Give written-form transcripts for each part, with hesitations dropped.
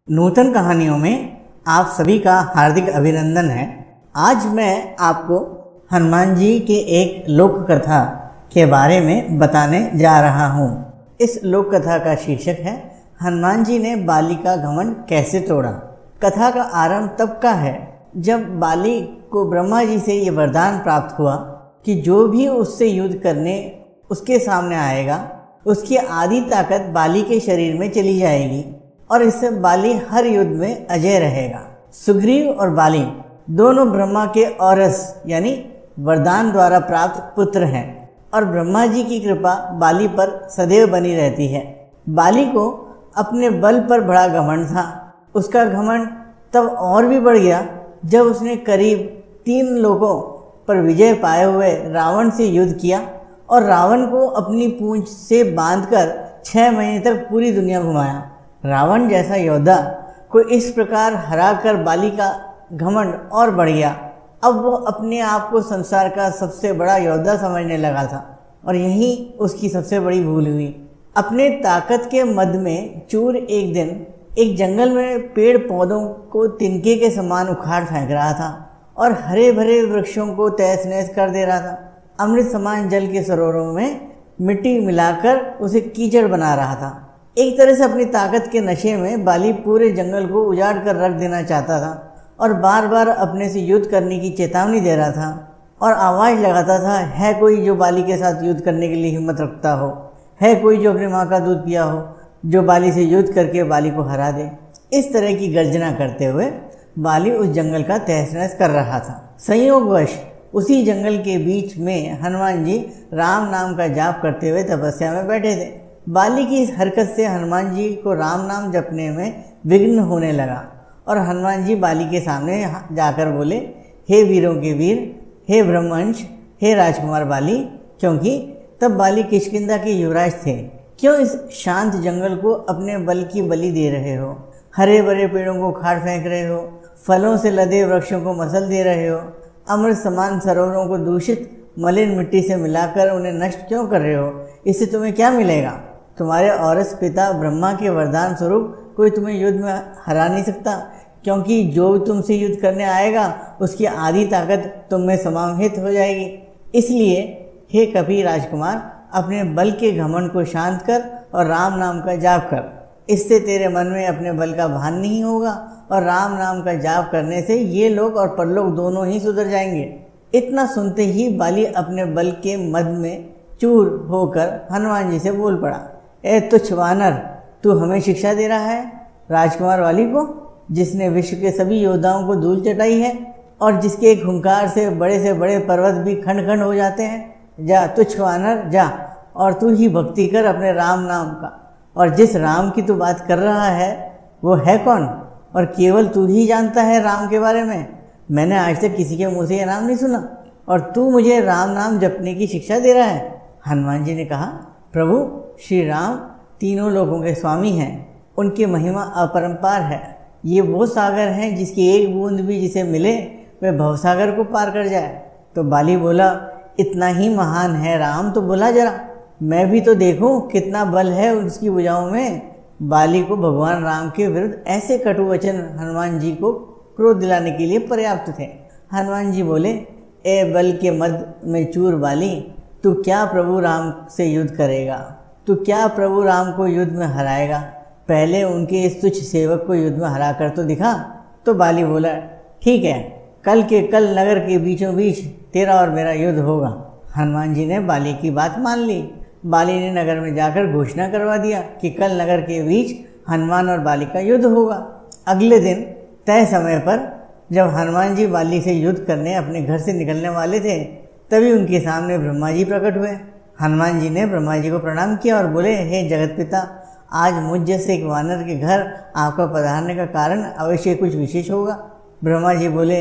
नूतन कहानियों में आप सभी का हार्दिक अभिनंदन है। आज मैं आपको हनुमान जी के एक लोक कथा के बारे में बताने जा रहा हूँ। इस लोक कथा का शीर्षक है हनुमान जी ने बाली का घमंड कैसे तोड़ा। कथा का आरंभ तब का है जब बाली को ब्रह्मा जी से ये वरदान प्राप्त हुआ कि जो भी उससे युद्ध करने उसके सामने आएगा उसकी आधी ताकत बाली के शरीर में चली जाएगी और इससे बाली हर युद्ध में अजय रहेगा। सुग्रीव और बाली दोनों ब्रह्मा के औरस यानी वरदान द्वारा प्राप्त पुत्र हैं और ब्रह्मा जी की कृपा बाली पर सदैव बनी रहती है। बाली को अपने बल पर बड़ा घमंड था। उसका घमंड तब और भी बढ़ गया जब उसने करीब 3 लोगों पर विजय पाए हुए रावण से युद्ध किया और रावण को अपनी पूंछ से बांधकर 6 महीने तक पूरी दुनिया घुमाया। रावण जैसा योद्धा को इस प्रकार हराकर बाली का घमंड और बढ़ गया। अब वो अपने आप को संसार का सबसे बड़ा योद्धा समझने लगा था और यही उसकी सबसे बड़ी भूल हुई। अपने ताकत के मद में चूर एक दिन एक जंगल में पेड़ पौधों को तिनके के समान उखाड़ फेंक रहा था और हरे भरे वृक्षों को तहस नहस कर दे रहा था। अमृत समान जल के सरोवरों में मिट्टी मिलाकर उसे कीचड़ बना रहा था। एक तरह से अपनी ताकत के नशे में बाली पूरे जंगल को उजाड़ कर रख देना चाहता था और बार बार अपने से युद्ध करने की चेतावनी दे रहा था और आवाज़ लगाता था, है कोई जो बाली के साथ युद्ध करने के लिए हिम्मत रखता हो, है कोई जो अपनी माँ का दूध पिया हो, जो बाली से युद्ध करके बाली को हरा दे। इस तरह की गर्जना करते हुए बाली उस जंगल का तहस नहस कर रहा था। संयोगवश उसी जंगल के बीच में हनुमान जी राम नाम का जाप करते हुए तपस्या में बैठे थे। बाली की इस हरकत से हनुमान जी को राम नाम जपने में विघ्न होने लगा और हनुमान जी बाली के सामने जाकर बोले, हे वीरों के वीर, हे ब्रह्मवंश, हे राजकुमार बाली। क्योंकि तब बाली किष्किंधा के युवराज थे। क्यों इस शांत जंगल को अपने बल की बलि दे रहे हो? हरे भरे पेड़ों को उखाड़ फेंक रहे हो, फलों से लदे वृक्षों को मसल दे रहे हो, अमृत समान सरोवरों को दूषित मलिन मिट्टी से मिलाकर उन्हें नष्ट क्यों कर रहे हो? इससे तुम्हें क्या मिलेगा? तुम्हारे औरस पिता ब्रह्मा के वरदान स्वरूप कोई तुम्हें युद्ध में हरा नहीं सकता, क्योंकि जो तुमसे युद्ध करने आएगा उसकी आधी ताकत तुम में समाहित हो जाएगी। इसलिए हे कपि राजकुमार, अपने बल के घमंड को शांत कर और राम नाम का जाप कर। इससे तेरे मन में अपने बल का भान नहीं होगा और राम नाम का जाप करने से ये लोग और परलोक दोनों ही सुधर जाएंगे। इतना सुनते ही बाली अपने बल के मद में चूर होकर हनुमान जी से बोल पड़ा, ए तुच्छ वानर, तू हमें शिक्षा दे रहा है? राजकुमार वाली को, जिसने विश्व के सभी योद्धाओं को धूल चटाई है और जिसके एक हुंकार से बड़े पर्वत भी खंड खंड हो जाते हैं। जा तुच्छ वानर, जा और तू ही भक्ति कर अपने राम नाम का। और जिस राम की तू बात कर रहा है वो है कौन? और केवल तू ही जानता है राम के बारे में। मैंने आज तक किसी के मुँह से यह नाम नहीं सुना और तू मुझे राम नाम जपने की शिक्षा दे रहा है। हनुमान जी ने कहा, प्रभु, श्री राम तीनों लोगों के स्वामी हैं, उनकी महिमा अपरंपार है। ये वो सागर हैं जिसकी एक बूंद भी जिसे मिले वह भवसागर को पार कर जाए। तो बाली बोला, इतना ही महान है राम तो बोला जरा, मैं भी तो देखूं कितना बल है उसकी भुजाओं में। बाली को भगवान राम के विरुद्ध ऐसे कटु वचन हनुमान जी को क्रोध दिलाने के लिए पर्याप्त थे। हनुमान जी बोले, ए बल के मद में चूर बाली, तू क्या प्रभु राम से युद्ध करेगा? तू क्या प्रभु राम को युद्ध में हराएगा? पहले उनके इस तुच्छ सेवक को युद्ध में हरा कर तो दिखा। तो बाली बोला, ठीक है, कल के कल नगर के बीचों बीच तेरा और मेरा युद्ध होगा। हनुमान जी ने बाली की बात मान ली। बाली ने नगर में जाकर घोषणा करवा दिया कि कल नगर के बीच हनुमान और बाली का युद्ध होगा। अगले दिन तय समय पर जब हनुमान जी बाली से युद्ध करने अपने घर से निकलने वाले थे तभी उनके सामने ब्रह्मा जी प्रकट हुए। हनुमान जी ने ब्रह्मा जी को प्रणाम किया और बोले, हे जगत पिता, आज मुझ जैसे एक वानर के घर आपका पधारने का कारण अवश्य कुछ विशेष होगा। ब्रह्मा जी बोले,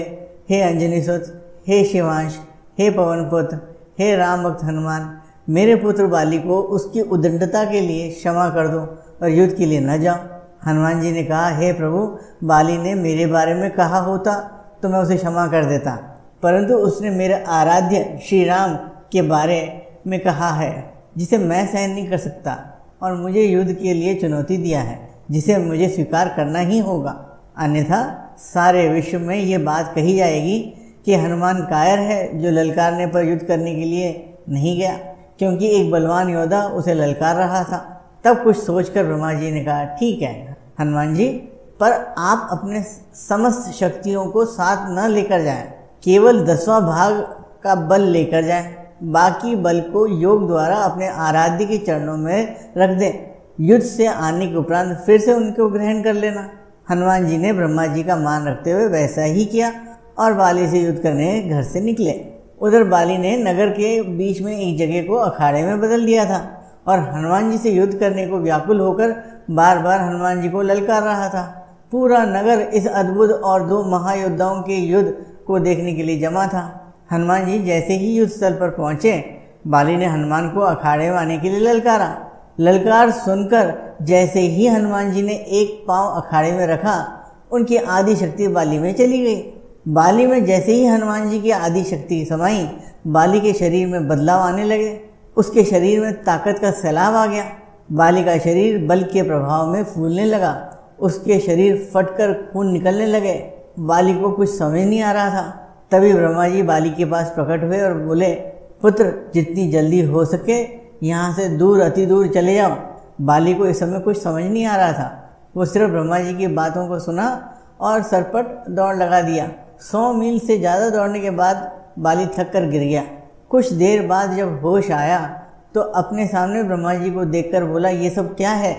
हे अंजनी सुत, हे शिवांश, हे पवन पुत्र, हे राम भक्त हनुमान, मेरे पुत्र बाली को उसकी उद्दंडता के लिए क्षमा कर दो और युद्ध के लिए न जाओ। हनुमान जी ने कहा, हे प्रभु, बाली ने मेरे बारे में कहा होता तो मैं उसे क्षमा कर देता, परंतु उसने मेरे आराध्य श्री राम के बारे में कहा है जिसे मैं सहन नहीं कर सकता और मुझे युद्ध के लिए चुनौती दिया है। जिसे मुझे स्वीकार करना ही होगा, अन्यथा सारे विश्व में ये बात कही जाएगी कि हनुमान कायर है जो ललकारने पर युद्ध करने के लिए नहीं गया, क्योंकि एक बलवान योद्धा उसे ललकार रहा था। तब कुछ सोचकर ब्रह्मा जी ने कहा, ठीक है हनुमान जी, पर आप अपने समस्त शक्तियों को साथ न लेकर जाएं, केवल 10वां भाग का बल लेकर जाएं, बाकी बल को योग द्वारा अपने आराध्य के चरणों में रख दें। युद्ध से आने के उपरांत फिर से उनको ग्रहण कर लेना। हनुमान जी ने ब्रह्मा जी का मान रखते हुए वैसा ही किया और बाली से युद्ध करने घर से निकले। उधर बाली ने नगर के बीच में एक जगह को अखाड़े में बदल दिया था और हनुमान जी से युद्ध करने को व्याकुल होकर बार बार हनुमान जी को ललकार रहा था। पूरा नगर इस अद्भुत और 2 महायोद्धाओं के युद्ध को देखने के लिए जमा था। हनुमान जी जैसे ही युद्ध स्थल पर पहुंचे, बाली ने हनुमान को अखाड़े में आने के लिए ललकारा। ललकार सुनकर जैसे ही हनुमान जी ने एक पांव अखाड़े में रखा, उनकी आदि शक्ति बाली में चली गई। बाली में जैसे ही हनुमान जी की आदि शक्ति समाई, बाली के शरीर में बदलाव आने लगे। उसके शरीर में ताकत का सैलाब आ गया। बाली का शरीर बल के प्रभाव में फूलने लगा। उसके शरीर फटकर खून निकलने लगे। बाली को कुछ समझ नहीं आ रहा था। तभी ब्रह्मा जी बाली के पास प्रकट हुए और बोले, पुत्र, जितनी जल्दी हो सके यहाँ से दूर, अति दूर चले जाओ। बाली को इस समय कुछ समझ नहीं आ रहा था। वो सिर्फ ब्रह्मा जी की बातों को सुना और सरपट दौड़ लगा दिया। 100 मील से ज़्यादा दौड़ने के बाद बाली थक कर गिर गया। कुछ देर बाद जब होश आया तो अपने सामने ब्रह्मा जी को देखकर बोला, ये सब क्या है?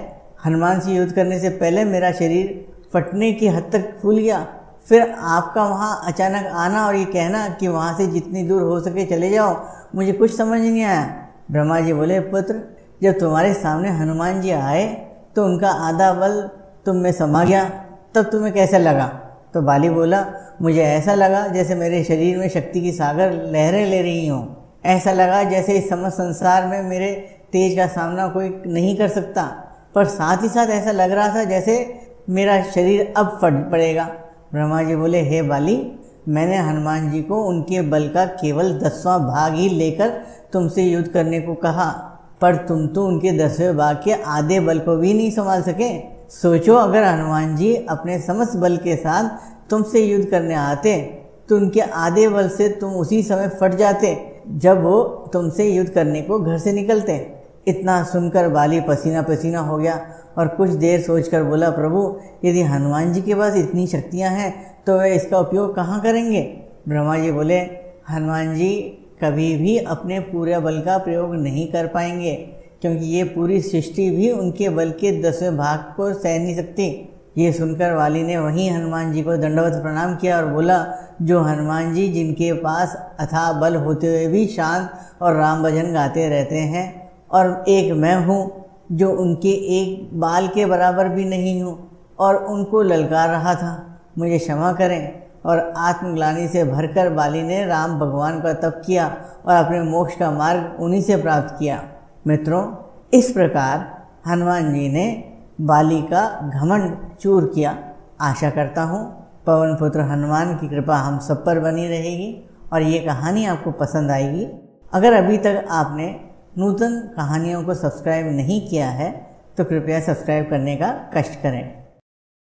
हनुमान से युद्ध करने से पहले मेरा शरीर फटने की हद तक फूल गया, फिर आपका वहाँ अचानक आना और ये कहना कि वहाँ से जितनी दूर हो सके चले जाओ, मुझे कुछ समझ नहीं आया। ब्रह्मा जी बोले, पुत्र, जब तुम्हारे सामने हनुमान जी आए तो उनका आधा बल तुम में समा गया, तब तुम्हें कैसा लगा? तो बाली बोला, मुझे ऐसा लगा जैसे मेरे शरीर में शक्ति की सागर लहरें ले रही हों। ऐसा लगा जैसे इस समस्त संसार में मेरे तेज का सामना कोई नहीं कर सकता, पर साथ ही साथ ऐसा लग रहा था जैसे मेरा शरीर अब फट पड़ेगा। ब्रह्मा जी बोले, हे बाली, मैंने हनुमान जी को उनके बल का केवल 10वां भाग ही लेकर तुमसे युद्ध करने को कहा, पर तुम तो उनके 10वें भाग के आधे बल को भी नहीं संभाल सके। सोचो, अगर हनुमान जी अपने समस्त बल के साथ तुमसे युद्ध करने आते तो उनके आधे बल से तुम उसी समय फट जाते जब वो तुमसे युद्ध करने को घर से निकलते। इतना सुनकर बाली पसीना पसीना हो गया और कुछ देर सोचकर बोला, प्रभु, यदि हनुमान जी के पास इतनी शक्तियां हैं तो वे इसका उपयोग कहाँ करेंगे? ब्रह्मा जी बोले, हनुमान जी कभी भी अपने पूरे बल का प्रयोग नहीं कर पाएंगे, क्योंकि ये पूरी सृष्टि भी उनके बल के 10वें भाग को सह नहीं सकती। ये सुनकर बाली ने वहीं हनुमान जी को दंडवत प्रणाम किया और बोला, जो हनुमान जी जिनके पास अथाह बल होते हुए भी शांत और राम भजन गाते रहते हैं, और एक मैं हूँ जो उनके एक बाल के बराबर भी नहीं हूँ और उनको ललकार रहा था, मुझे क्षमा करें। और आत्मग्लानि से भरकर बाली ने राम भगवान का तप किया और अपने मोक्ष का मार्ग उन्हीं से प्राप्त किया। मित्रों, इस प्रकार हनुमान जी ने बाली का घमंड चूर किया। आशा करता हूँ पवन पुत्र हनुमान की कृपा हम सब पर बनी रहेगी और ये कहानी आपको पसंद आएगी। अगर अभी तक आपने नूतन कहानियों को सब्सक्राइब नहीं किया है तो कृपया सब्सक्राइब करने का कष्ट करें।